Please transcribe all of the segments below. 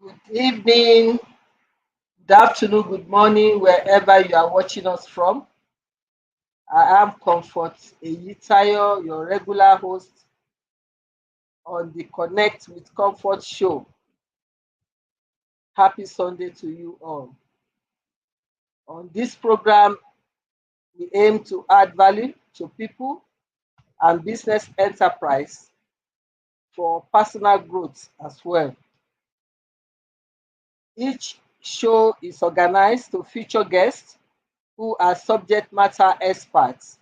Good evening, good afternoon, good morning, wherever you are watching us from. I am Comfort Eyitayo, your regular host on the Connect with Comfort show. Happy Sunday to you all. On this program, we aim to add value to people and business enterprise for personal growth as well. Each show is organized to feature guests who are subject matter experts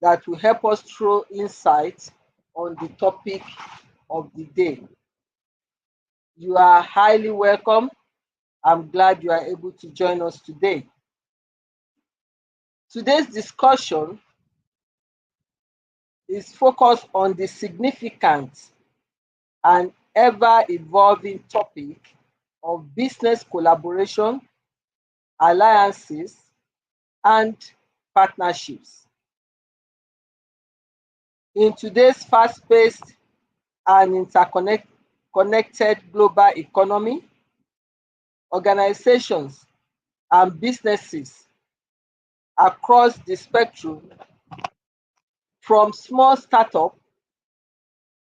that will help us throw insight on the topic of the day. You are highly welcome. I'm glad you are able to join us today. Today's discussion is focused on the significant and ever evolving topic of business collaboration, alliances, and partnerships. In today's fast-paced and interconnected global economy, organizations and businesses across the spectrum, from small startup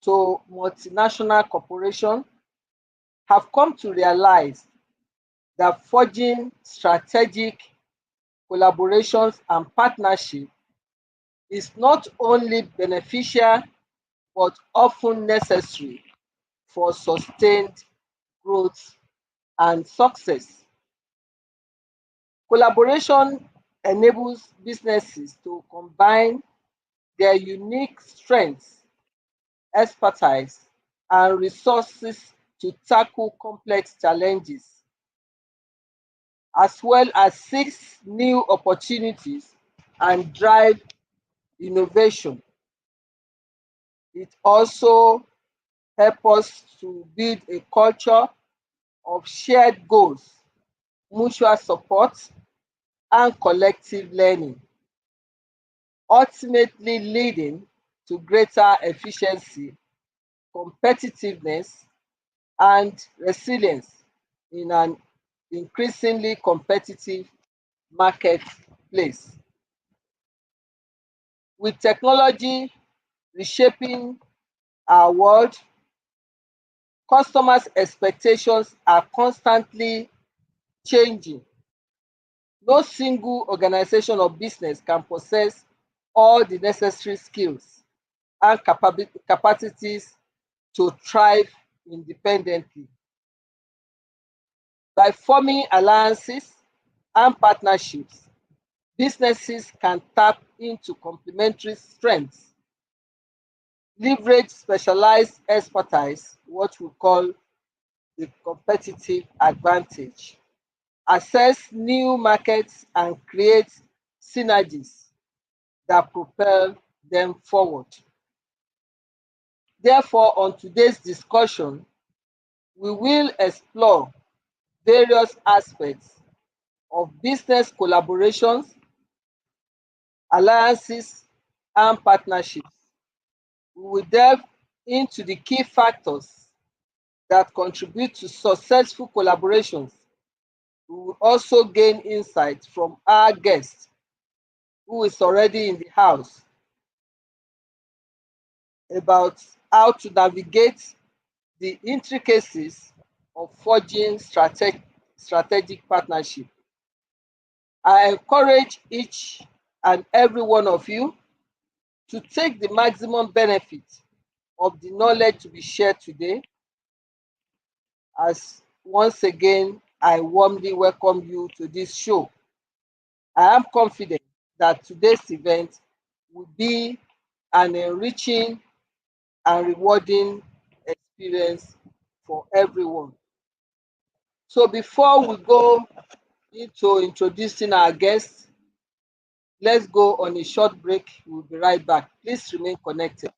to multinational corporation, have come to realize that forging strategic collaborations and partnerships is not only beneficial but often necessary for sustained growth and success. Collaboration enables businesses to combine their unique strengths, expertise, and resources to tackle complex challenges, as well as seize new opportunities and drive innovation. It also helps us to build a culture of shared goals, mutual support, and collective learning, ultimately leading to greater efficiency, competitiveness, and resilience in an increasingly competitive marketplace. With technology reshaping our world, customers' expectations are constantly changing. No single organization or business can possess all the necessary skills and capacities to thrive independently. By forming alliances and partnerships, businesses can tap into complementary strengths, leverage specialized expertise, what we call the competitive advantage, access new markets, and create synergies that propel them forward. Therefore, on today's discussion, we will explore various aspects of business collaborations, alliances, and partnerships. We will delve into the key factors that contribute to successful collaborations. We will also gain insights from our guest, who is already in the house, about how to navigate the intricacies of forging strategic partnership. I encourage each and every one of you to take the maximum benefit of the knowledge to be shared today, as once again I warmly welcome you to this show. I am confident that today's event will be an enriching and rewarding experience for everyone. So before we go into introducing our guests, let's go on a short break. We'll be right back. Please remain connected.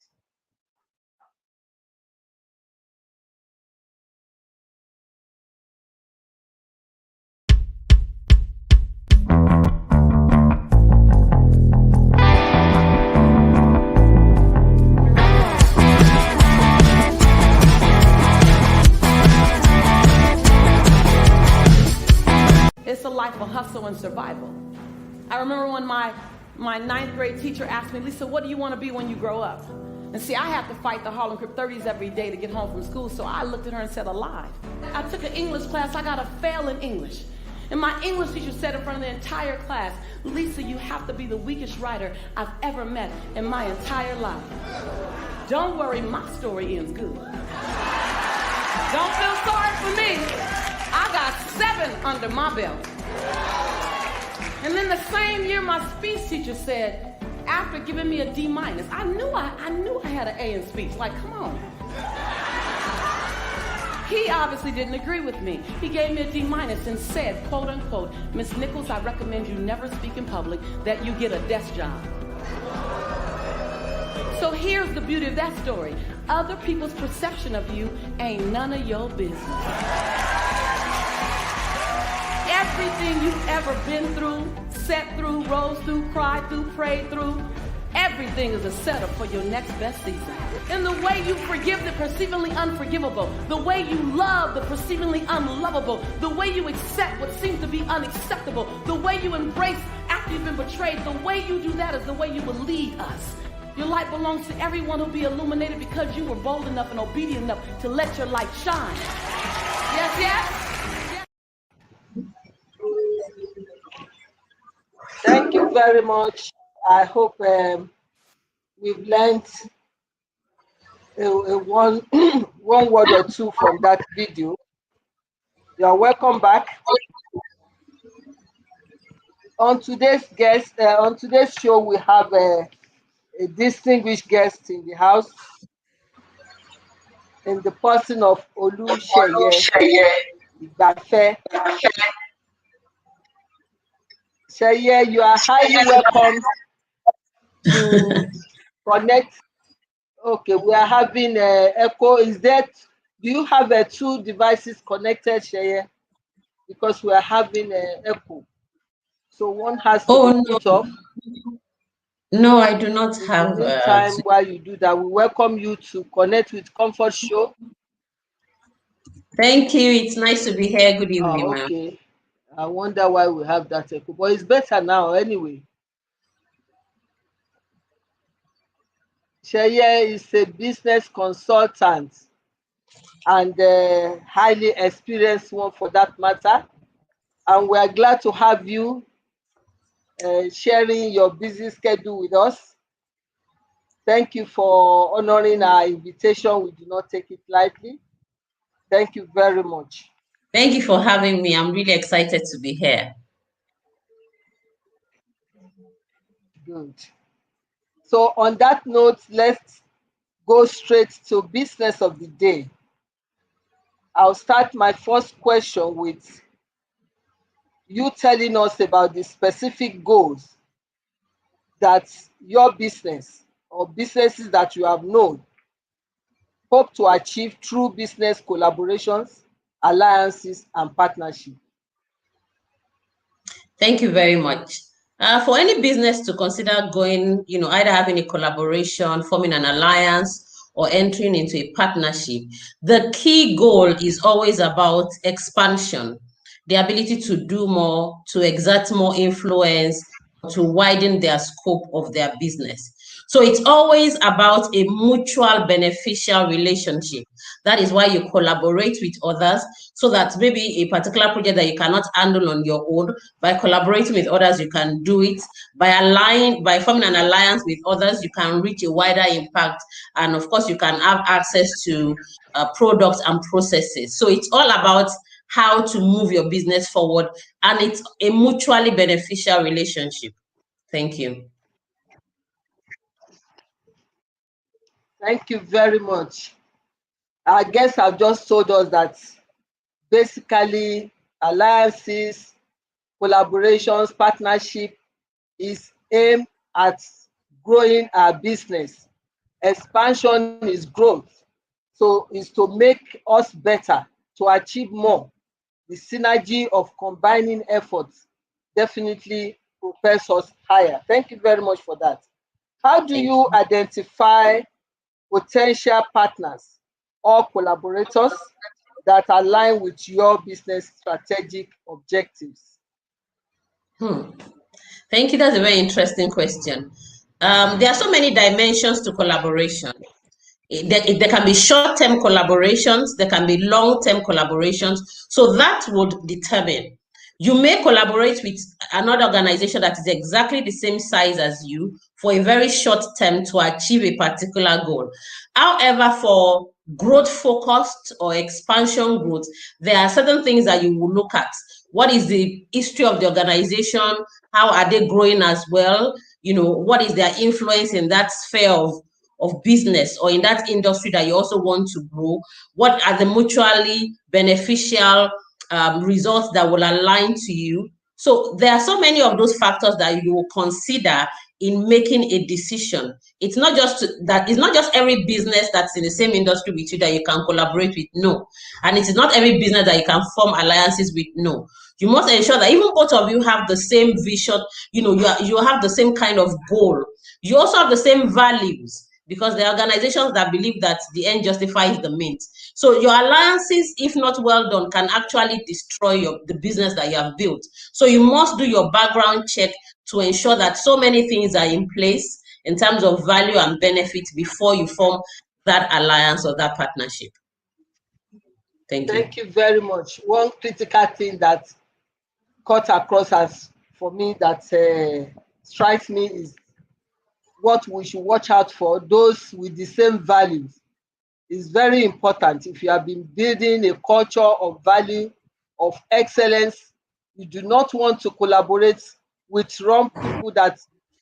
also in survival. I remember when my ninth grade teacher asked me, Lisa, what do you want to be when you grow up? And see, I have to fight the Harlem Crip 30s every day to get home from school, so I looked at her and said, alive. I took an English class, I got a fail in English. And my English teacher said in front of the entire class, Lisa, you have to be the weakest writer I've ever met in my entire life. Don't worry, my story ends good. Don't feel sorry for me. I got 7 under my belt. And then the same year, my speech teacher said, after giving me a D-, I knew I had an A in speech. Like, come on. He obviously didn't agree with me. He gave me a D- and said, quote unquote, Miss Nichols, I recommend you never speak in public, that you get a desk job. So here's the beauty of that story. Other people's perception of you ain't none of your business. Everything you've ever been through, sat through, rose through, cried through, prayed through, everything is a setup for your next best season. And the way you forgive the perceivingly unforgivable, the way you love the perceivingly unlovable, the way you accept what seems to be unacceptable, the way you embrace after you've been betrayed, the way you do that is the way you will lead us. Your light belongs to everyone who'll be illuminated because you were bold enough and obedient enough to let your light shine. Yes, yes? Thank you very much. I hope we've learned one word or two from that video. You are welcome back. On today's show, we have a distinguished guest in the house, in the person of Oluseye Igbafe. Sheye, you are highly welcome to connect. Okay, we are having echo. Do you have 2 devices connected, Sheye? Because we are having echo. So one has to be put off. No, I do not have. In the meantime, while you do that, we welcome you to connect with Comfort Show. Thank you. It's nice to be here. Good evening, ma'am. Okay. I wonder why we have that echo, but it's better now anyway. Sheye is a business consultant and highly experienced one for that matter. And we are glad to have you sharing your busy schedule with us. Thank you for honoring our invitation. We do not take it lightly. Thank you very much. Thank you for having me. I'm really excited to be here. Good. So on that note, let's go straight to business of the day. I'll start my first question with you telling us about the specific goals that your business or businesses that you have known hope to achieve through business collaborations, alliances, and partnership. Thank you very much. For any business to consider going, either having a collaboration, forming an alliance, or entering into a partnership, the key goal is always about expansion, the ability to do more, to exert more influence, to widen their scope of their business. So it's always about a mutual beneficial relationship. That is why you collaborate with others, so that maybe a particular project that you cannot handle on your own, by collaborating with others, you can do it. By forming an alliance with others, you can reach a wider impact. And of course, you can have access to products and processes. So it's all about how to move your business forward, and it's a mutually beneficial relationship. Thank you. Thank you very much. I guess I've just told us that basically alliances, collaborations, partnership is aimed at growing our business. Expansion is growth. So it's to make us better, to achieve more. The synergy of combining efforts definitely propels us higher. Thank you very much for that. How do you identify potential partners or collaborators that align with your business strategic objectives? Thank you. That's a very interesting question. There are so many dimensions to collaboration. There can be short-term collaborations, there can be long-term collaborations. So that would determine. You may collaborate with another organization that is exactly the same size as you for a very short term to achieve a particular goal. However, for growth focused or expansion growth, there are certain things that you will look at. What is the history of the organization? How are they growing as well? What is their influence in that sphere of business or in that industry that you also want to grow? What are the mutually beneficial results that will align to you? So there are so many of those factors that you will consider in making a decision. It's not just every business that's in the same industry with you that you can collaborate with. No. And it is not every business that you can form alliances with. No. You must ensure that even both of you have the same vision, you have the same kind of goal. You also have the same values, because there are organizations that believe that the end justifies the means. So your alliances, if not well done, can actually destroy the business that you have built. So you must do your background check to ensure that so many things are in place in terms of value and benefit before you form that alliance or that partnership. Thank you. Thank you very much. One critical thing that cut across as for me that strikes me is what we should watch out for, those with the same values. Is very important. If you have been building a culture of value, of excellence, you do not want to collaborate with wrong people that,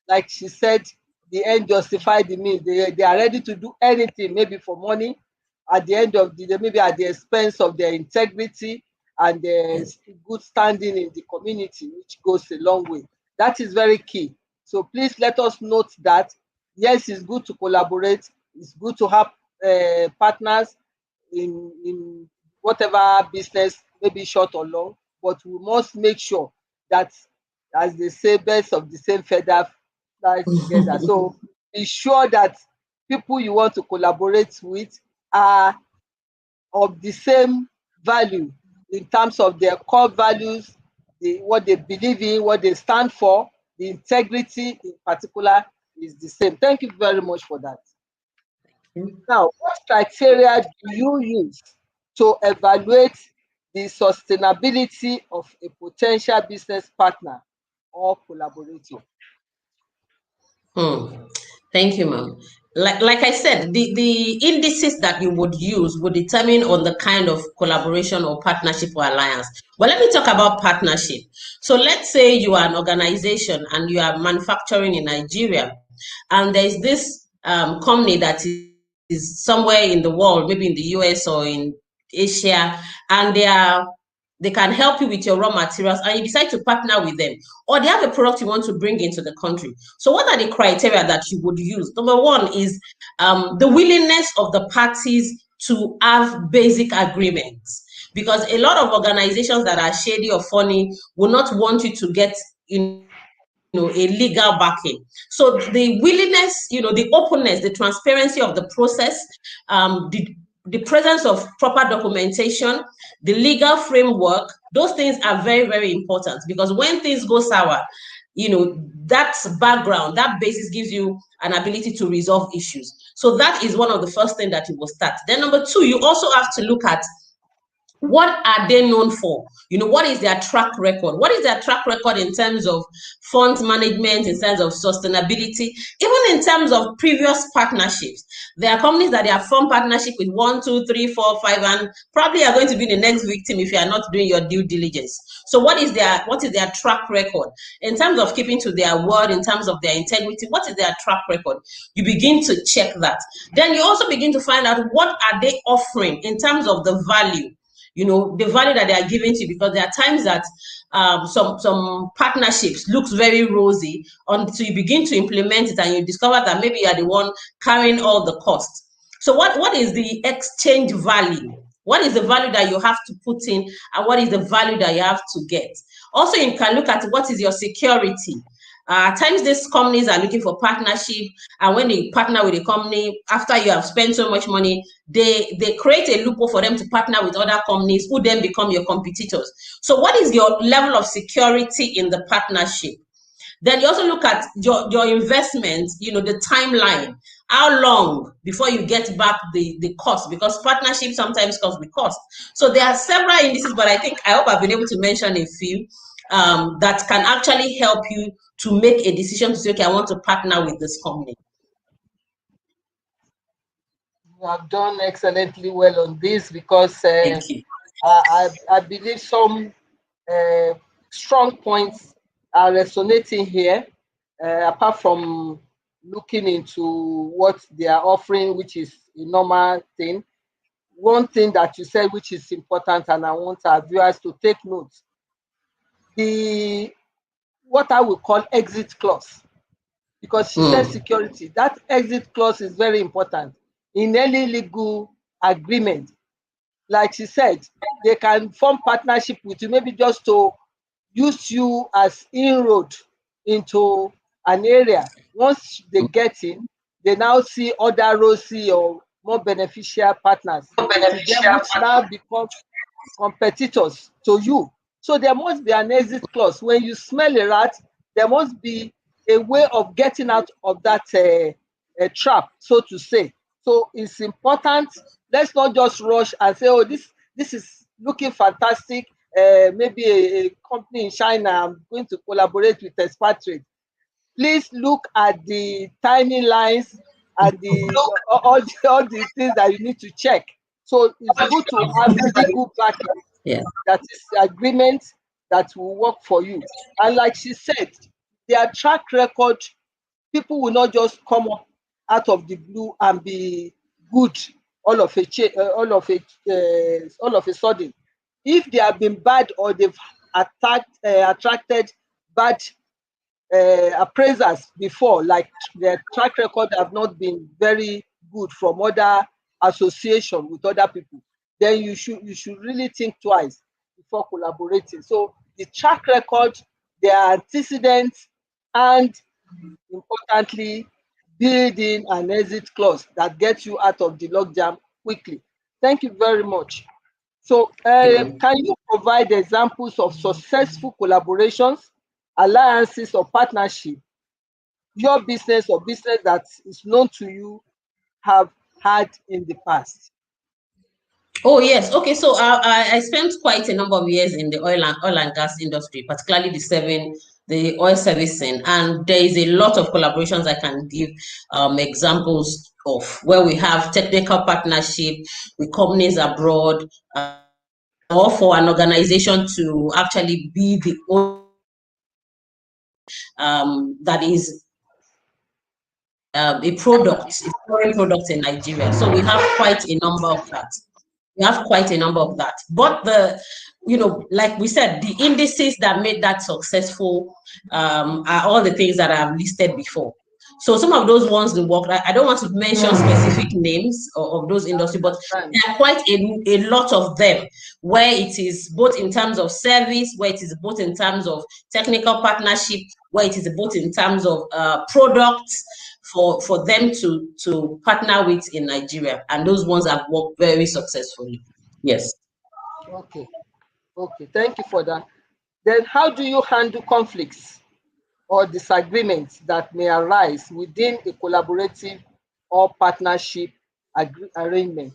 like she said, the end justify the means. They are ready to do anything, maybe for money, at the end of the day, maybe at the expense of their integrity and their good standing in the community, which goes a long way. That is very key. So please let us note that, yes, it's good to collaborate, it's good to have partners in whatever business, maybe short or long, but we must make sure that, as they say, birds of the same feather fly together. So be sure that people you want to collaborate with are of the same value in terms of their core values, what they believe in, what they stand for, the integrity in particular is the same. Thank you very much for that. Now, what criteria do you use to evaluate the sustainability of a potential business partner or collaborator? Thank you, ma'am. Like I said, the indices that you would use would determine on the kind of collaboration or partnership or alliance. But let me talk about partnership. So let's say you are an organization and you are manufacturing in Nigeria, and there's this company that is somewhere in the world, maybe in the US or in Asia, and they can help you with your raw materials, and you decide to partner with them, or they have a product you want to bring into the country. So what are the criteria that you would use? Number one is the willingness of the parties to have basic agreements, because a lot of organizations that are shady or funny will not want you to get a legal backing. So the willingness, the openness, the transparency of the process, the presence of proper documentation, the legal framework, those things are very, very important, because when things go sour, that background, that basis gives you an ability to resolve issues. So that is one of the first things that you will start. Then number two, you also have to look at what are they known for? What is their track record? What is their track record in terms of funds management, in terms of sustainability, even in terms of previous partnerships? There are companies that they have formed partnership with 1, 2, 3, 4, 5, and probably are going to be the next victim if you are not doing your due diligence. So what is their track record in terms of keeping to their word, in terms of their integrity? What is their track record? You begin to check that. Then you also begin to find out what are they offering in terms of the value. The value that they are giving to you, because there are times that some partnerships looks very rosy until you begin to implement it and you discover that maybe you are the one carrying all the costs. So what is the exchange value? What is the value that you have to put in, and what is the value that you have to get? Also, you can look at what is your security. At times these companies are looking for partnership, and when they partner with a company, after you have spent so much money, they create a loophole for them to partner with other companies who then become your competitors. So what is your level of security in the partnership? Then you also look at your investment, the timeline. How long before you get back the cost? Because partnership sometimes comes with cost. So there are several indices, but I hope I've been able to mention a few that can actually help you to make a decision to say, okay, I want to partner with this company. You have done excellently well on this, because Thank you. I believe some strong points are resonating here, apart from looking into what they are offering, which is a normal thing. One thing that you said, which is important, and I want our viewers to take note, the what I will call exit clause, because she said security. That exit clause is very important in any legal agreement. Like she said, they can form partnership with you, maybe just to use you as inroad into an area. Once they get in, they now see other rosy or more beneficial partners to them, which now become competitors to you. So there must be an exit clause. When you smell a rat, there must be a way of getting out of that trap, so to say. So it's important. Let's not just rush and say, oh, this is looking fantastic. Maybe a company in China, I'm going to collaborate with expatriates. Please look at the tiny lines and all the things that you need to check. So it's good to have legal backing, Yeah. that is agreement that will work for you. And like she said, their track record, people will not just come up out of the blue and be good all of a sudden. If they have been bad, or they've attracted bad appraisers before, like their track record have not been very good from other association with other people, then you should really think twice before collaborating. So the track record, their antecedents, and importantly, building an exit clause that gets you out of the logjam quickly. Thank you very much. So can you provide examples of successful collaborations, alliances, or partnership your business or business that is known to you have had in the past? Oh yes, okay. So I spent quite a number of years in the oil and gas industry, particularly the oil servicing, and there is a lot of collaborations I can give examples of, where we have technical partnership with companies abroad, or for an organization to actually be the that is a foreign product in Nigeria. So we have quite a number of that. But like we said, the indices that made that successful are all the things that I've listed before. So some of those ones that work, I don't want to mention specific names of those industries, but there are quite a lot of them, where it is both in terms of service, where it is both in terms of technical partnership, where it is both in terms of products for them to partner with in Nigeria. And those ones have worked very successfully. Yes. Okay. Thank you for that. Then how do you handle conflicts or disagreements that may arise within a collaborative or partnership arrangement?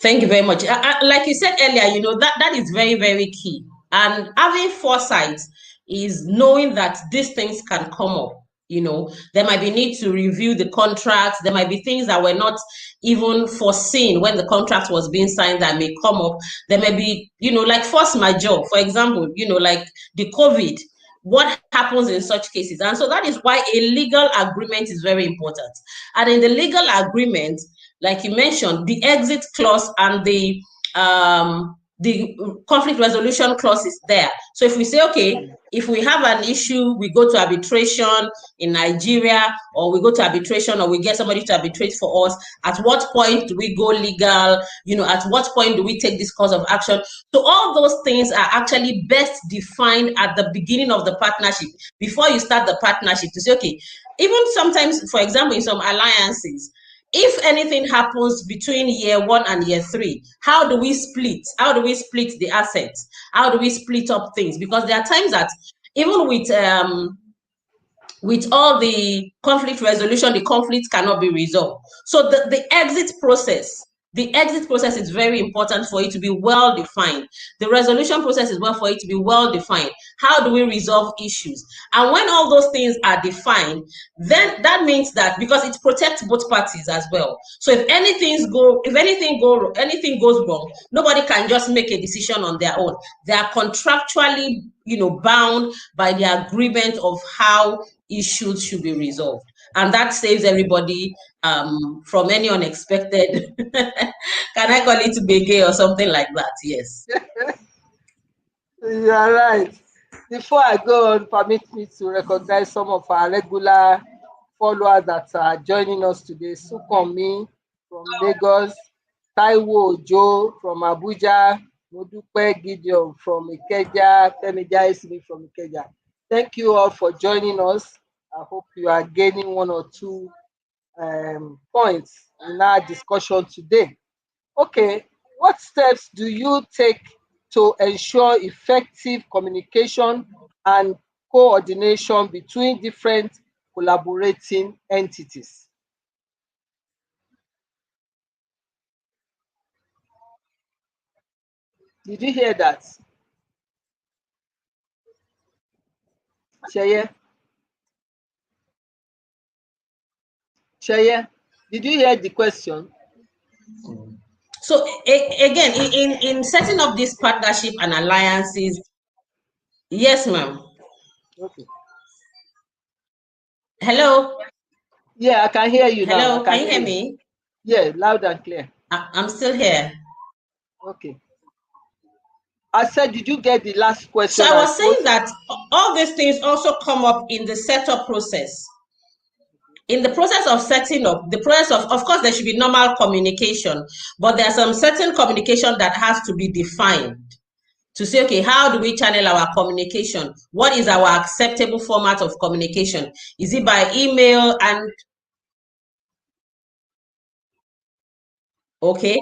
Thank you very much. Like you said earlier, that is very, very key. And having foresight is knowing that these things can come up. There might be need to review the contracts. There might be things that were not even foreseen when the contract was being signed that may come up. There may be, like force majeure, for example, like the COVID. What happens in such cases? And so that is why a legal agreement is very important. And in the legal agreement, like you mentioned, the exit clause and the the conflict resolution clause is there. So if we say, okay, if we have an issue, we go to arbitration in Nigeria, or we go to arbitration, or we get somebody to arbitrate for us, at what point do we go legal? At what point do we take this course of action? So all those things are actually best defined at the beginning of the partnership, before you start the partnership, to say, okay, even sometimes, for example, in some alliances, if anything happens between year 1 and year 3, how do we split? How do we split the assets? How do we split up things? Because there are times that even with all the conflict resolution, the conflict cannot be resolved. So the exit process is very important for it to be well defined. The resolution process is well for it to be well defined. How do we resolve issues? And when all those things are defined, then that means that, because it protects both parties as well. So if anything goes wrong, nobody can just make a decision on their own. They are contractually, bound by the agreement of how issues should be resolved, and that saves everybody from any unexpected can I call it begay or something like that? Yes. You are right. Before I go on, permit me to recognize some of our regular followers that are joining us today. Sukomi from Lagos, Taiwo Ojo from Abuja, Modupe Gideon from Ikeja, Temija Isimi from Ikeja. Thank you all for joining us. I hope you are gaining one or two points in our discussion today. Okay, what steps do you take to ensure effective communication and coordination between different collaborating entities? Did you hear that? Sheye? Sheye, did you hear the question? So again, in setting up this partnership and alliances, yes, ma'am. Okay. Hello. Yeah, I can hear you now. Hello, can you hear me? Yeah, loud and clear. I'm still here. Okay. I said, did you get the last question? So I was saying that all these things also come up in the setup process. In the process of setting up, the process of course, there should be normal communication, but there are some certain communication that has to be defined to say, okay, how do we channel our communication? What is our acceptable format of communication? Is it by email? And okay.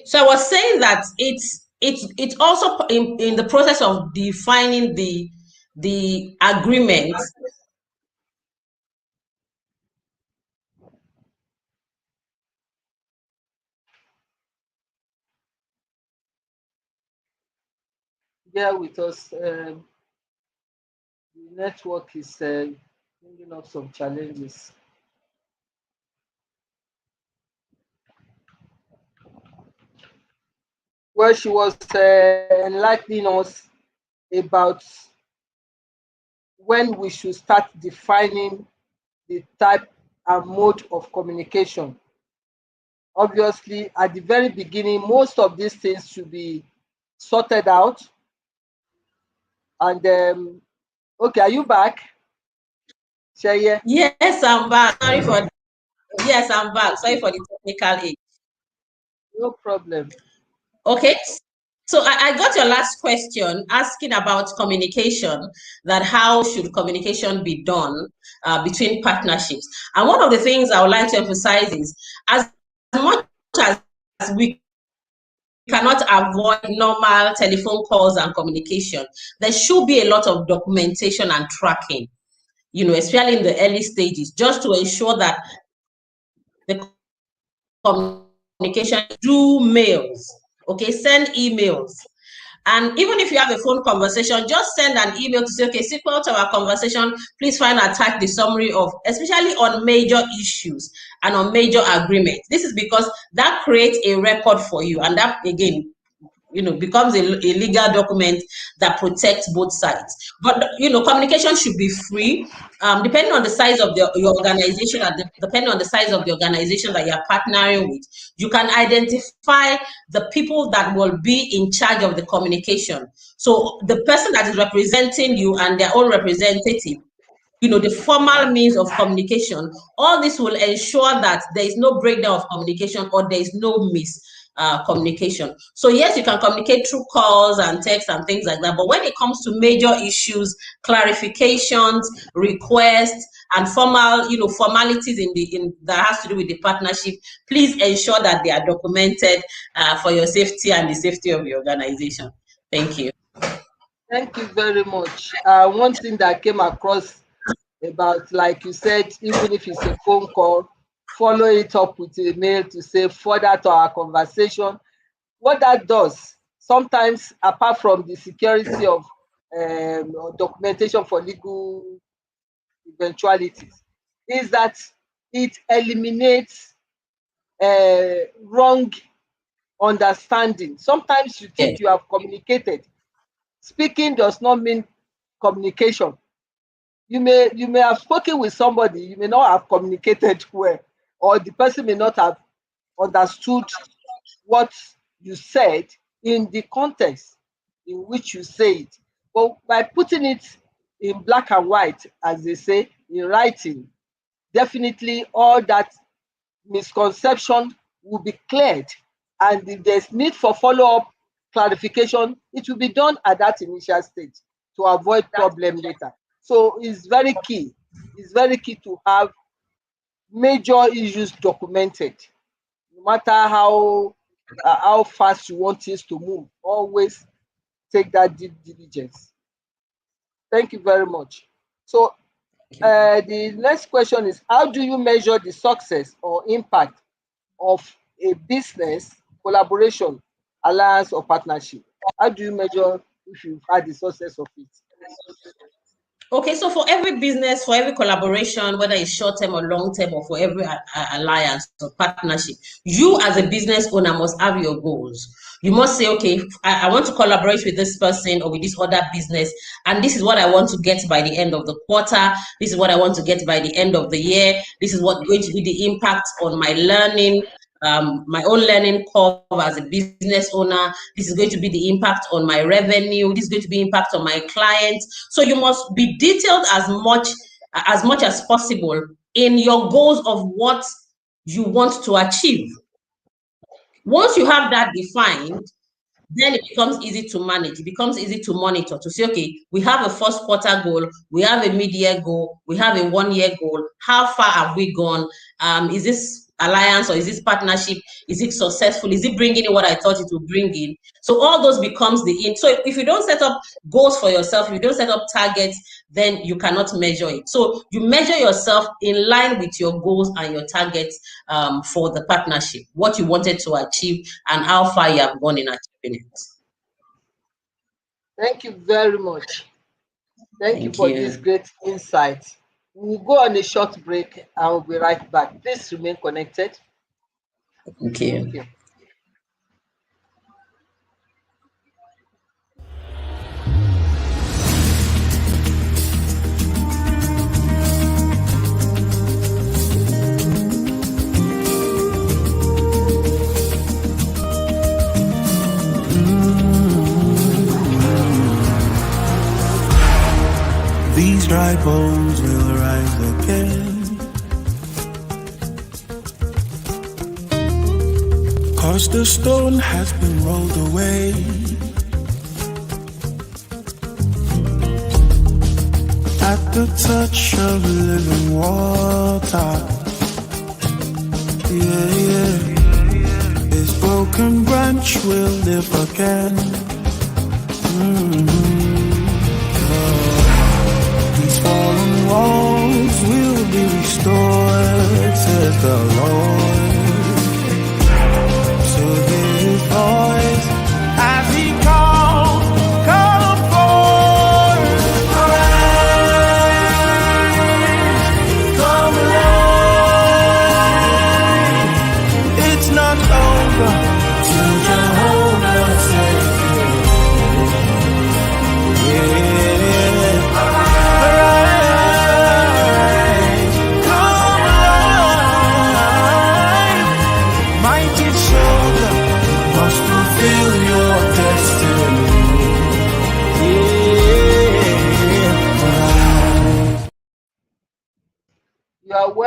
So I was saying that it's also in the process of defining the agreement. Bear with us. The network is bringing up some challenges. Well, she was enlightening us about when we should start defining the type and mode of communication. Obviously, at the very beginning, most of these things should be sorted out. And okay, are you back? Sheye? Yes, I'm back. Yes, I'm back. Sorry for the technical aid. No problem. Okay. So I got your last question asking about communication, that how should communication be done between partnerships. And one of the things I would like to emphasize is, as much as we cannot avoid normal telephone calls and communication, there should be a lot of documentation and tracking, especially in the early stages, just to ensure that the communication, do mails, okay, send emails. And even if you have a phone conversation, just send an email to say, okay, sequel to our conversation, please find attached the summary of, especially on major issues and on major agreements. This is because that creates a record for you. And that, again, becomes a legal document that protects both sides. But communication should be free, depending on the size of your organization, and depending on the size of the organization that you're partnering with. You can identify the people that will be in charge of the communication. So the person that is representing you and their own representative, the formal means of communication. All this will ensure that there is no breakdown of communication or there is no communication. So yes, you can communicate through calls and texts and things like that. But when it comes to major issues, clarifications, requests, and formalities that has to do with the partnership, please ensure that they are documented for your safety and the safety of your organization. Thank you. Thank you very much. One thing that came across about, like you said, even if it's a phone call, follow it up with a mail to say further to our conversation. What that does, sometimes apart from the security of or documentation for legal eventualities, is that it eliminates wrong understanding. Sometimes you think you have communicated. Speaking does not mean communication. You may have spoken with somebody, you may not have communicated well, or the person may not have understood what you said in the context in which you say it. But by putting it in black and white, as they say, in writing, definitely all that misconception will be cleared. And if there's need for follow-up clarification, it will be done at that initial stage to avoid problem later. So it's very key. It's very key to have major issues documented. No matter how fast you want things to move, always take that due diligence. Thank you very much. So the next question is, how do you measure the success or impact of a business collaboration, alliance, or partnership? How do you measure if you've had the success of it? Okay, so for every business, for every collaboration, whether it's short-term or long-term, or for every alliance or partnership, you as a business owner must have your goals. You must say, okay, I want to collaborate with this person or with this other business, and this is what I want to get by the end of the quarter. This is what I want to get by the end of the year. This is what's going to be the impact on my learning, my own learning curve as a business owner. This is going to be the impact on my revenue. This is going to be impact on my clients. So you must be detailed as much as possible in your goals of what you want to achieve. Once you have that defined, then it becomes easy to manage. It becomes easy to monitor, to say, okay, we have a first quarter goal, we have a mid-year goal, we have a 1 year goal. How far have we gone? Is this alliance or is this partnership, is it successful? Is it bringing in what I thought it would bring in? So all those becomes so if you don't set up goals for yourself, if you don't set up targets, then you cannot measure it. So you measure yourself in line with your goals and your targets for the partnership, what you wanted to achieve and how far you have gone in achieving it. Thank you very much. Thank you for this great insight. We'll go on a short break and we'll be right back. Please remain connected. Okay. Thank you. These dry bones will rise again, 'cause the stone has been rolled away. At the touch of living water, yeah, yeah. This broken branch will live again. Fallen walls will be restored, says the Lord. So hear his voice as he calls, come forth, arise, come alive. It's not over till Jehovah says.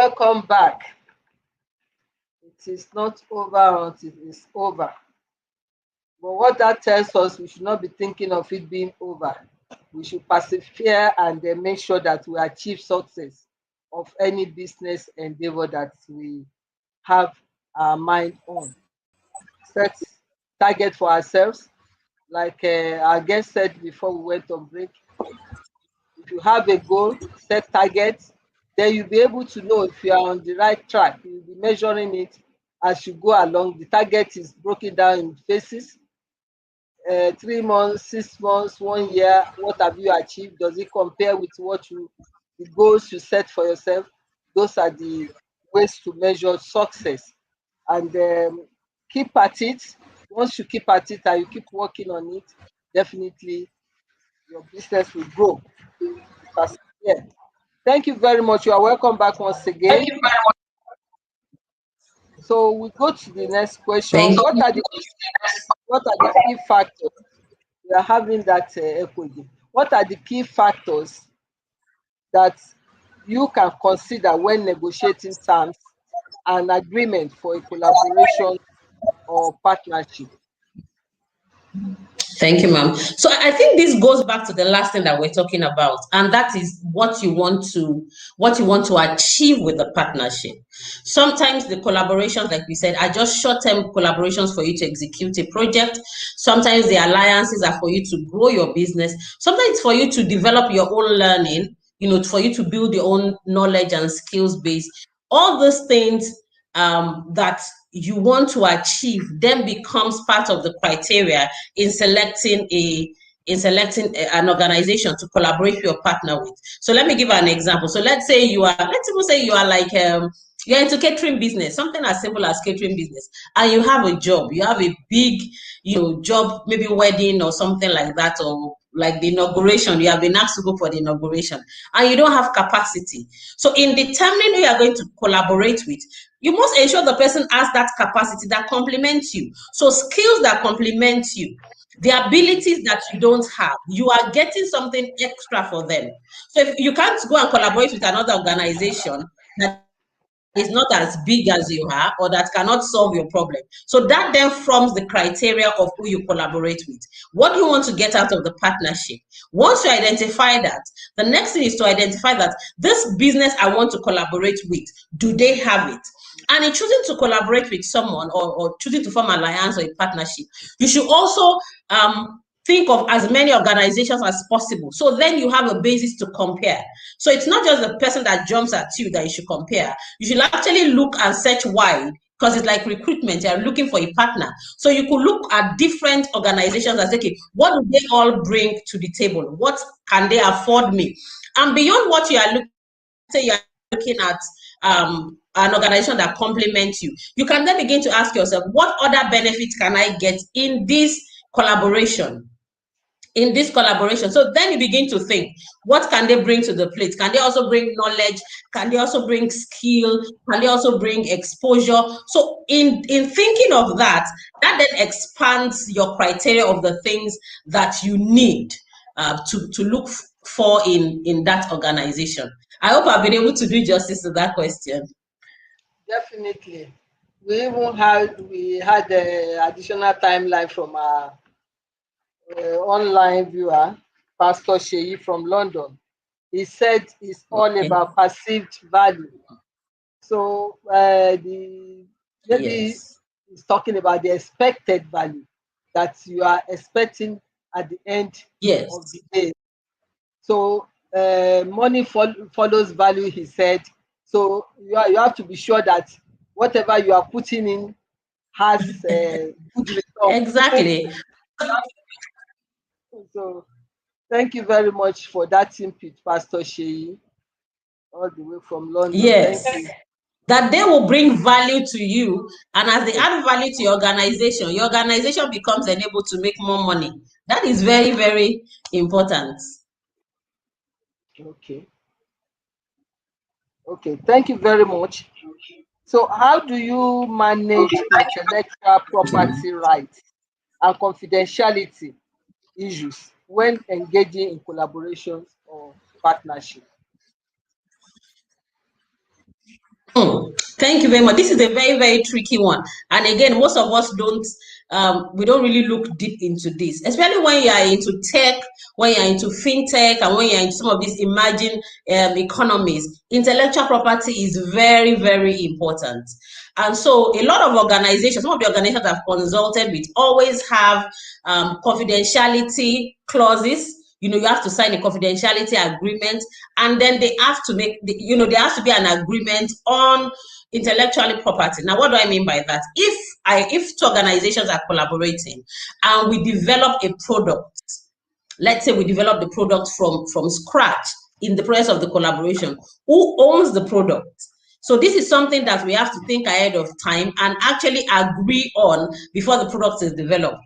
welcome back. It is not over until it is over. But what that tells us, we should not be thinking of it being over. We should persevere and then make sure that we achieve success of any business endeavor that we have our mind on. Set target for ourselves. Like our guest said before we went on break, if you have a goal, set targets, then you'll be able to know if you are on the right track. You'll be measuring it as you go along. The target is broken down in phases. 3 months, 6 months, 1 year, what have you achieved? Does it compare with the goals you set for yourself? Those are the ways to measure success. And keep at it. Once you keep at it and you keep working on it, definitely your business will grow. Yeah. Thank you very much. You are welcome back once again. So we go to the next question. Thank you. What are the key factors? We are having that echo again. What are the key factors that you can consider when negotiating terms and agreement for a collaboration or partnership? Thank you, ma'am. So I think this goes back to the last thing that we're talking about, and that is what you want to achieve with the partnership. Sometimes the collaborations, like we said, are just short-term collaborations for you to execute a project. Sometimes the alliances are for you to grow your business. Sometimes for you to develop your own learning, for you to build your own knowledge and skills base. All those things that you want to achieve then becomes part of the criteria in selecting an organization to collaborate with your partner with. So let me give an example. So let's even say you are like you're into catering business, something as simple as catering business, and you have a job, you have a big job, maybe wedding or something like that, or like the inauguration, you have been asked to go for the inauguration and you don't have capacity. So in determining who you are going to collaborate with, you must ensure the person has that capacity that complements you. So skills that complement you, the abilities that you don't have, you are getting something extra for them. So if you can't go and collaborate with another organization that is not as big as you are or that cannot solve your problem. So that then forms the criteria of who you collaborate with. What do you want to get out of the partnership? Once you identify that, the next thing is to identify that this business I want to collaborate with, do they have it? And in choosing to collaborate with someone or choosing to form an alliance or a partnership, you should also think of as many organizations as possible. So then you have a basis to compare. So it's not just the person that jumps at you that you should compare. You should actually look and search wide, because it's like recruitment. You're looking for a partner. So you could look at different organizations and say, okay, what do they all bring to the table? What can they afford me? And beyond what you are looking at an organization that complements you, you can then begin to ask yourself, what other benefits can I get in this collaboration? So then you begin to think, what can they bring to the plate? Can they also bring knowledge? Can they also bring skill? Can they also bring exposure? So in thinking of that then expands your criteria of the things that you need to look for in that organization. I hope I've been able to do justice to that question. Definitely. We had the additional timeline from our online viewer, Pastor Sheyi from London. He said it's all Okay. about perceived value. So maybe Yes. he's talking about the expected value that you are expecting at the end Yes. of the day. So money follows value, he said. So you have to be sure that whatever you are putting in has good return. Exactly. So thank you very much for that input, Pastor Sheyi, all the way from London. Yes. Thank you. That they will bring value to you, and as they Yes. add value to your organization becomes enabled to make more money. That is very, very important. Okay. Okay. Thank you very much. So, how do you manage intellectual property rights and confidentiality issues when engaging in collaborations or partnership? Thank you very much. This is a very, very tricky one. And again, most of us we don't really look deep into this, especially when you are into tech, when you're into fintech, and when you're into some of these emerging economies. Intellectual property is very, very important. And so a lot of organizations, some of the organizations I've consulted with always have confidentiality clauses. You have to sign a confidentiality agreement, and then they have to there has to be an agreement on intellectual property. Now, what do I mean by that? If two organizations are collaborating and we develop a product, let's say we develop the product from scratch in the process of the collaboration, who owns the product? So this is something that we have to think ahead of time and actually agree on before the product is developed.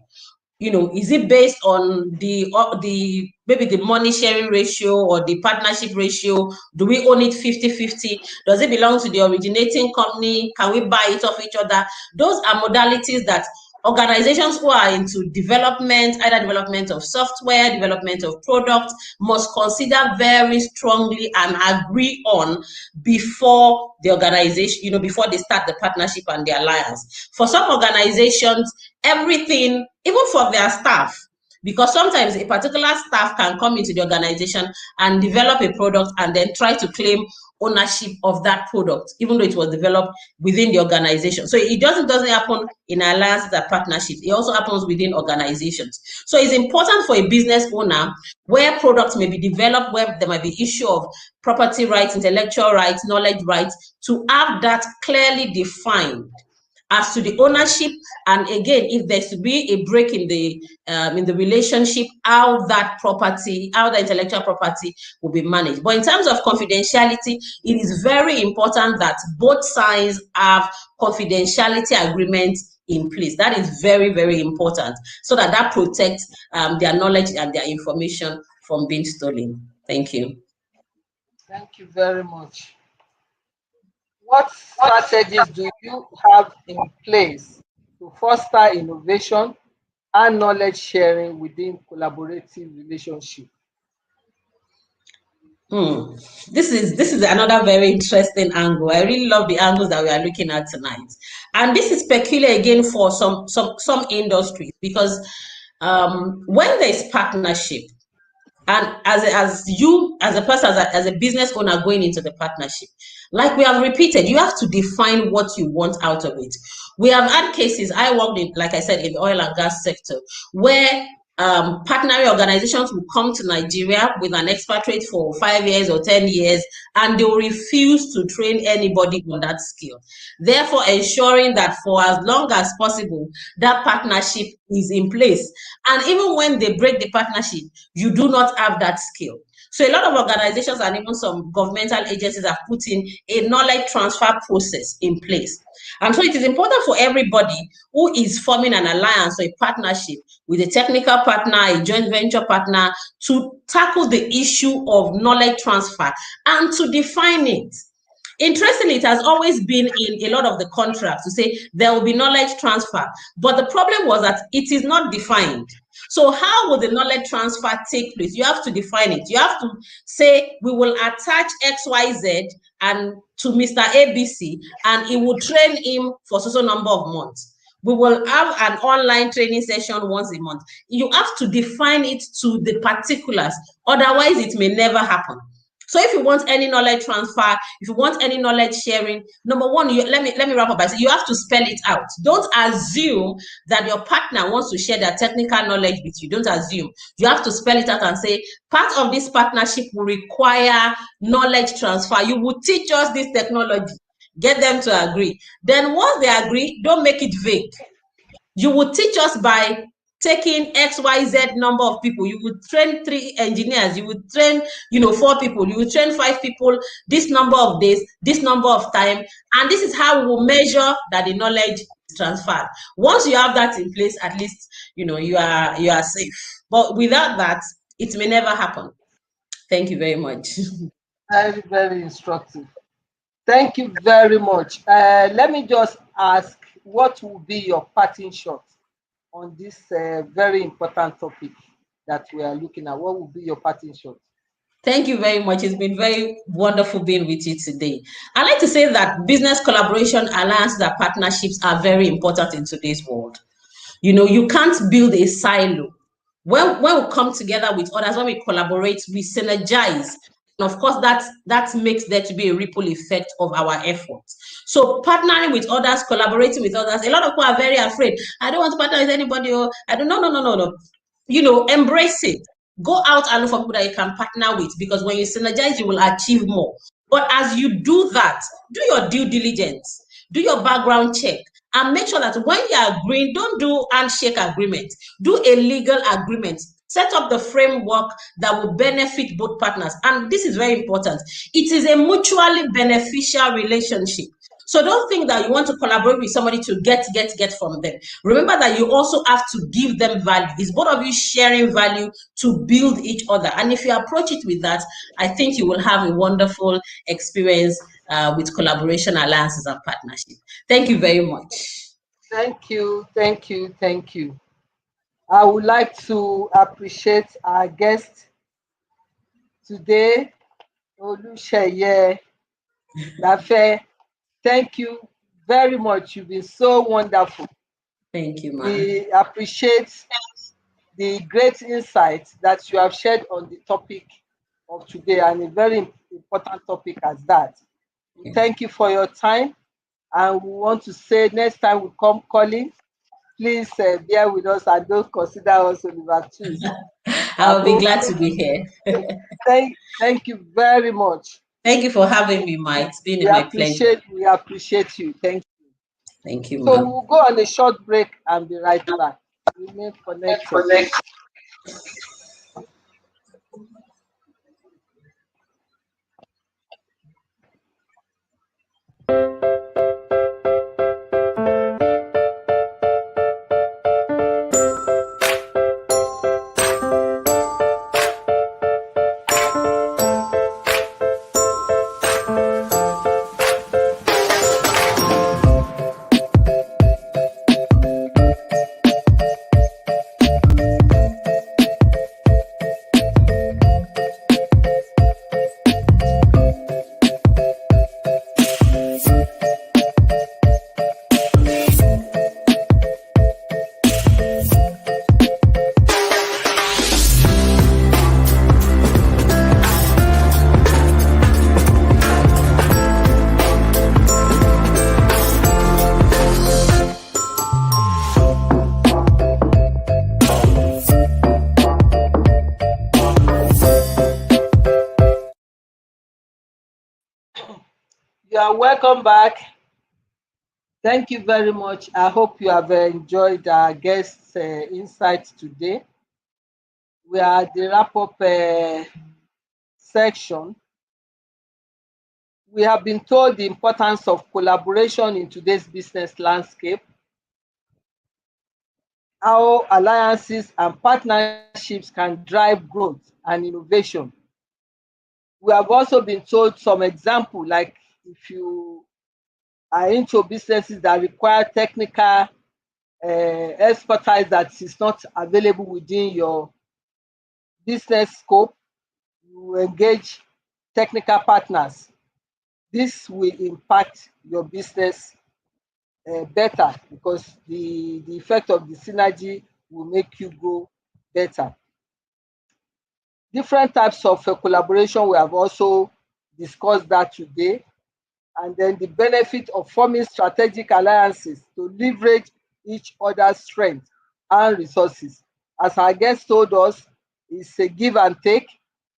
Is it based on maybe the money sharing ratio or the partnership ratio? Do we own it 50-50? Does it belong to the originating company? Can we buy it off each other? Those are modalities that organizations who are into development, either development of software, development of products, must consider very strongly and agree on before the organization, before they start the partnership and the alliance. For some organizations, everything, even for their staff, because sometimes a particular staff can come into the organization and develop a product and then try to claim ownership of that product, even though it was developed within the organization. So it doesn't happen in alliances or partnerships. It also happens within organizations. So it's important for a business owner, where products may be developed, where there might be issue of property rights, intellectual rights, knowledge rights, to have that clearly defined as to the ownership, and again, if there's to be a break in the relationship, how that intellectual property will be managed. But in terms of confidentiality, it is very important that both sides have confidentiality agreements in place. That is very, very important, so that protects their knowledge and their information from being stolen. Thank you. Thank you very much. What strategies do you have in place to foster innovation and knowledge sharing within collaborative relationships? This is another very interesting angle. I really love the angles that we are looking at tonight, and this is peculiar again for some industries, because when there is partnership, and as a person, as a business owner going into the partnership, like we have repeated, you have to define what you want out of it. We have had cases. I worked in, like I said, in the oil and gas sector, where partnering organizations will come to Nigeria with an expatriate for 5 years or 10 years, and they will refuse to train anybody on that skill, therefore ensuring that for as long as possible, that partnership is in place. And even when they break the partnership, you do not have that skill. So a lot of organizations and even some governmental agencies have put in a knowledge transfer process in place. And so it is important for everybody who is forming an alliance or a partnership with a technical partner, a joint venture partner, to tackle the issue of knowledge transfer and to define it. Interestingly, it has always been in a lot of the contracts to say there will be knowledge transfer, but the problem was that it is not defined. So how will the knowledge transfer take place? You have to define it. You have to say, we will attach XYZ and to Mr. ABC, and he will train him for so number of months. We will have an online training session once a month. You have to define it to the particulars, otherwise it may never happen. So if you want any knowledge transfer, if you want any knowledge sharing, number one, let me wrap up by saying you have to spell it out. Don't assume that your partner wants to share their technical knowledge with you. Don't assume. You have to spell it out and say, part of this partnership will require knowledge transfer. You will teach us this technology. Get them to agree. Then once they agree, don't make it vague. You will teach us by taking XYZ number of people. You would train 3 engineers, you would train 4 people, you would train 5 people, this number of days, this number of time, and this is how we will measure that the knowledge is transferred. Once you have that in place, at least you are safe. But without that, it may never happen. Thank you very much. Very, very instructive. Thank you very much. Let me just ask, what will be your parting shot on this very important topic that we are looking at? What will be your parting shot? Thank you very much. It's been very wonderful being with you today. I like to say that business collaboration, alliances, and partnerships are very important in today's world. You know, you can't build a silo. When we come together with others, when we collaborate, we synergize. And of course, that makes there to be a ripple effect of our efforts. So partnering with others, collaborating with others, a lot of people are very afraid. I don't want to partner with anybody. Or I don't, no. You know, embrace it. Go out and look for people that you can partner with, because when you synergize, you will achieve more. But as you do that, do your due diligence, do your background check, and make sure that when you are agreeing, don't do handshake agreement. Do a legal agreement. Set up the framework that will benefit both partners. And this is very important. It is a mutually beneficial relationship. So don't think that you want to collaborate with somebody to get from them. Remember that you also have to give them value. It's both of you sharing value to build each other. And if you approach it with that, I think you will have a wonderful experience with collaboration, alliances, and partnership. Thank you very much. Thank you, thank you, thank you. I would like to appreciate our guest today, Oluseye Igbafe. Thank you very much. You've been so wonderful. Thank you, ma'am. We appreciate the great insights that you have shared on the topic of today, and a very important topic as that. We thank you for your time, and we want to say next time we come calling, please bear with us and don't consider us Oliver twos. I'll be glad to be here. Thank you very much. Thank you for having me, Mike. It's been my pleasure. We appreciate you. Thank you. Thank you, So ma'am. we'll go on a short break and be right back. Remain connected. You are welcome back. Thank you very much. I hope you have enjoyed our guest's insights today. We are at the wrap-up section. We have been told the importance of collaboration in today's business landscape, how alliances and partnerships can drive growth and innovation. We have also been told some examples, like if you are into businesses that require technical expertise that is not available within your business scope, you engage technical partners. This will impact your business better, because the effect of the synergy will make you grow better. Different types of collaboration, we have also discussed that today. And then the benefit of forming strategic alliances to leverage each other's strengths and resources. As our guest told us, it's a give and take.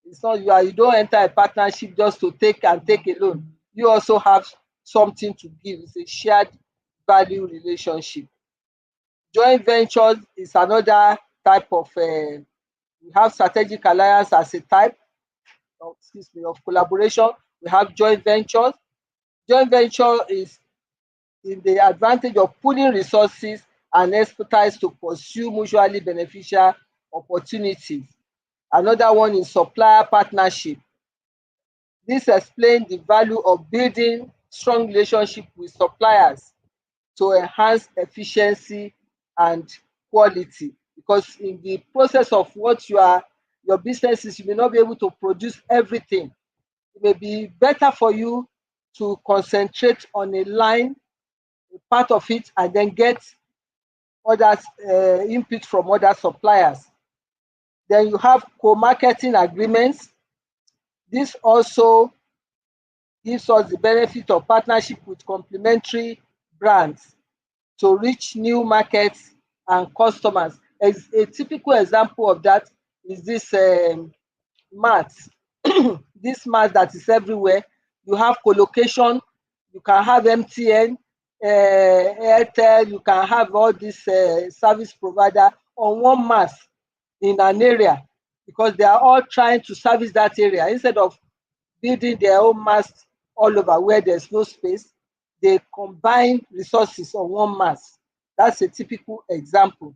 It's not you don't enter a partnership just to take and take alone. You also have something to give. It's a shared value relationship. Joint ventures is another type of we have strategic alliance as a type of collaboration. We have joint ventures. Joint venture is in the advantage of pooling resources and expertise to pursue mutually beneficial opportunities. Another one is supplier partnership. This explains the value of building strong relationship with suppliers to enhance efficiency and quality, because in the process of what you are your businesses, you may not be able to produce everything. It may be better for you to concentrate on a line, a part of it, and then get others input from other suppliers. Then you have co-marketing agreements. This also gives us the benefit of partnership with complementary brands to reach new markets and customers. As a typical example of that is this mat, this mat that is everywhere. You have co-location, you can have MTN, Airtel, you can have all these service provider on one mat in an area, because they are all trying to service that area. Instead of building their own mast all over where there's no space, they combine resources on one mast. That's a typical example.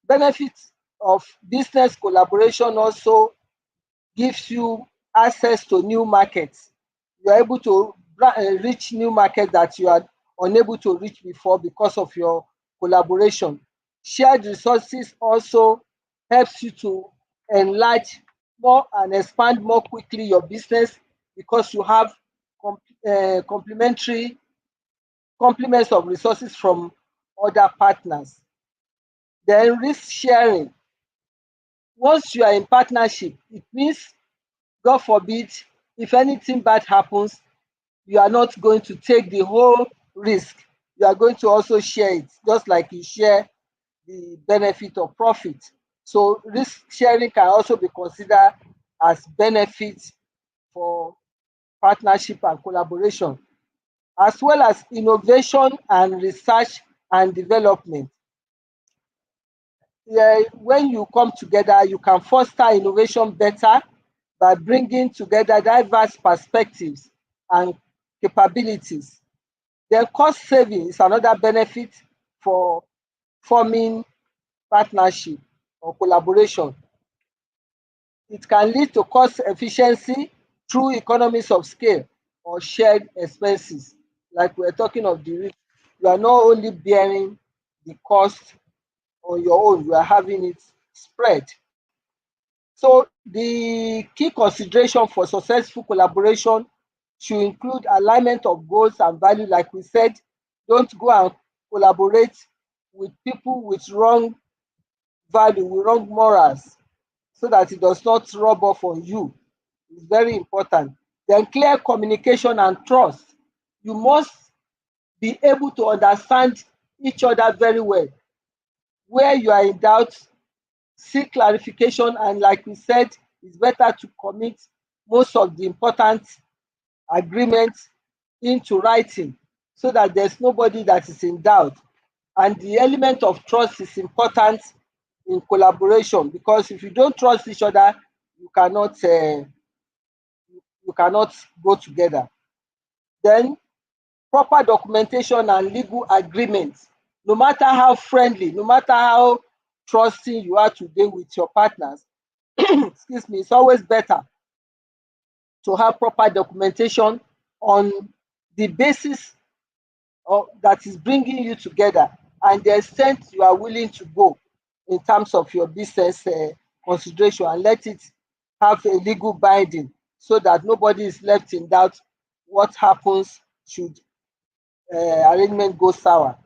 Benefits of business collaboration also gives you access to new markets. You are able to reach new markets that you are unable to reach before because of your collaboration. Shared resources also helps you to enlarge more and expand more quickly your business, because you have complementary complements of resources from other partners. Then risk sharing. Once you are in partnership, it means, God forbid, if anything bad happens, you are not going to take the whole risk. You are going to also share it, just like you share the benefit or profit. So risk sharing can also be considered as benefits for partnership and collaboration, as well as innovation and research and development. Yeah, when you come together, you can foster innovation better by bringing together diverse perspectives and capabilities. Then cost saving is another benefit for forming partnership or collaboration. It can lead to cost efficiency through economies of scale or shared expenses. Like we're talking of the risk, you are not only bearing the cost on your own, you are having it spread. So the key consideration for successful collaboration should include alignment of goals and value. Like we said, don't go and collaborate with people with wrong value, with wrong morals, so that it does not rub off on you. It's very important. Then clear communication and trust. You must be able to understand each other very well. Where you are in doubt, seek clarification, and like we said, it's better to commit most of the important agreements into writing, so that there's nobody that is in doubt. And the element of trust is important in collaboration, because if you don't trust each other, you cannot go together. Then proper documentation and legal agreements. No matter how friendly, no matter how trusting you are today with your partners, excuse me, it's always better to have proper documentation on the basis that is bringing you together, and the extent you are willing to go in terms of your business consideration, and let it have a legal binding, so that nobody is left in doubt what happens should arrangement go sour.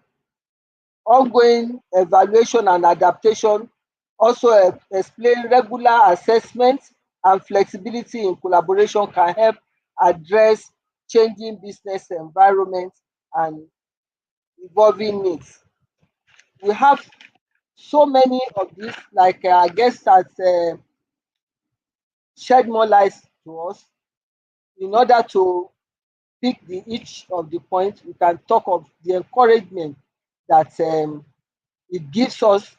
Ongoing evaluation and adaptation also explain regular assessment and flexibility in collaboration can help address changing business environment and evolving needs. We have so many of these, like I guess that shed more light to us. In order to pick each of the points, we can talk of the encouragement that it gives us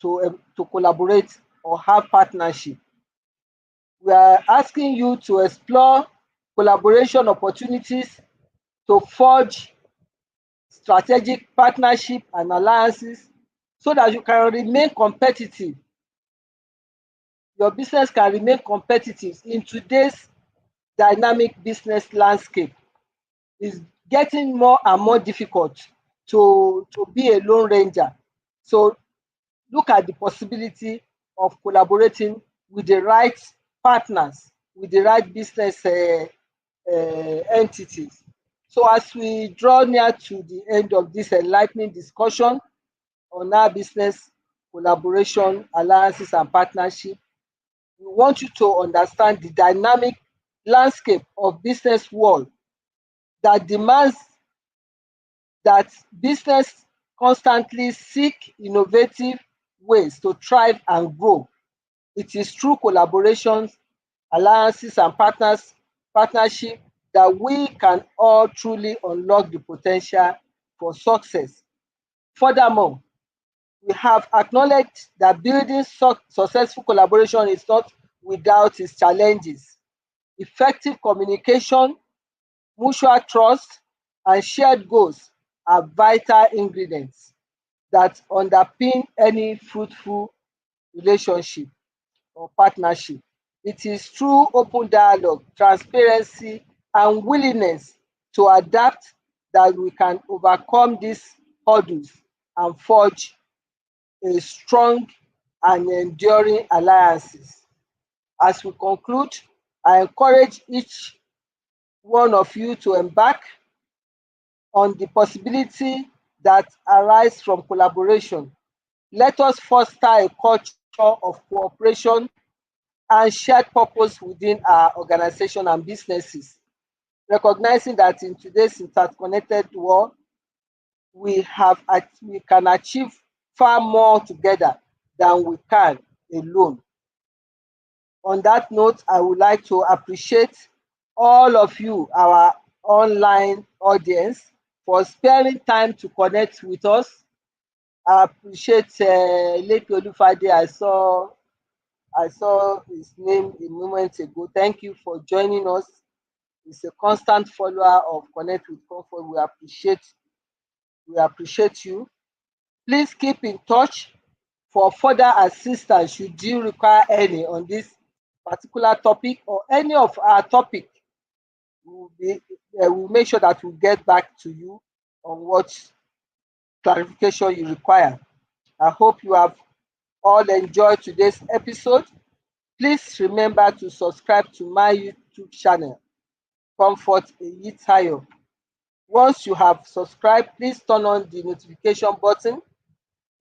to collaborate or have partnership. We are asking you to explore collaboration opportunities, to forge strategic partnership and alliances, so that you can remain competitive. Your business can remain competitive in today's dynamic business landscape. It's getting more and more difficult to be a lone ranger. So look at the possibility of collaborating with the right partners, with the right business entities. So as we draw near to the end of this enlightening discussion on our business collaboration, alliances, and partnership, we want you to understand the dynamic landscape of business world that demands that business constantly seek innovative ways to thrive and grow. It is through collaborations, alliances, and partnership that we can all truly unlock the potential for success. Furthermore, we have acknowledged that building successful collaboration is not without its challenges. Effective communication, mutual trust, and shared goals are vital ingredients that underpin any fruitful relationship or partnership. It is through open dialogue, transparency, and willingness to adapt that we can overcome these hurdles and forge a strong and enduring alliances. As we conclude, I encourage each one of you to embark on the possibility that arise from collaboration. Let us foster a culture of cooperation and shared purpose within our organization and businesses, recognizing that in today's interconnected world, we can achieve far more together than we can alone. On that note, I would like to appreciate all of you, our online audience, for sparing time to connect with us. I appreciate Late Olufade. I saw his name a moment ago. Thank you for joining us. He's a constant follower of Connect with Comfort. We appreciate you. Please keep in touch for further assistance should you require any on this particular topic or any of our topic. We'll make sure that we get back to you on what clarification you require. I hope you have all enjoyed today's episode. Please remember to subscribe to my YouTube channel, Comfort Eyitayo. Once you have subscribed, please turn on the notification button,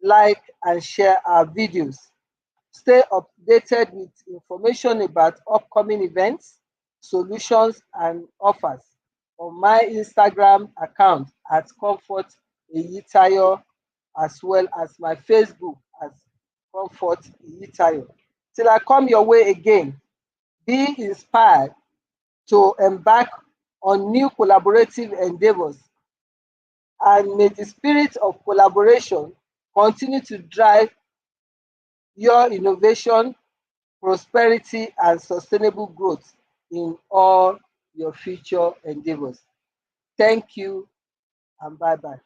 like and share our videos. Stay updated with information about upcoming events, solutions, and offers on my Instagram account at Comfort Eyitayo, as well as my Facebook as Comfort Eyitayo. Till I come your way again, be inspired to embark on new collaborative endeavors, and may the spirit of collaboration continue to drive your innovation, prosperity, and sustainable growth in all your future endeavors. Thank you, and bye bye.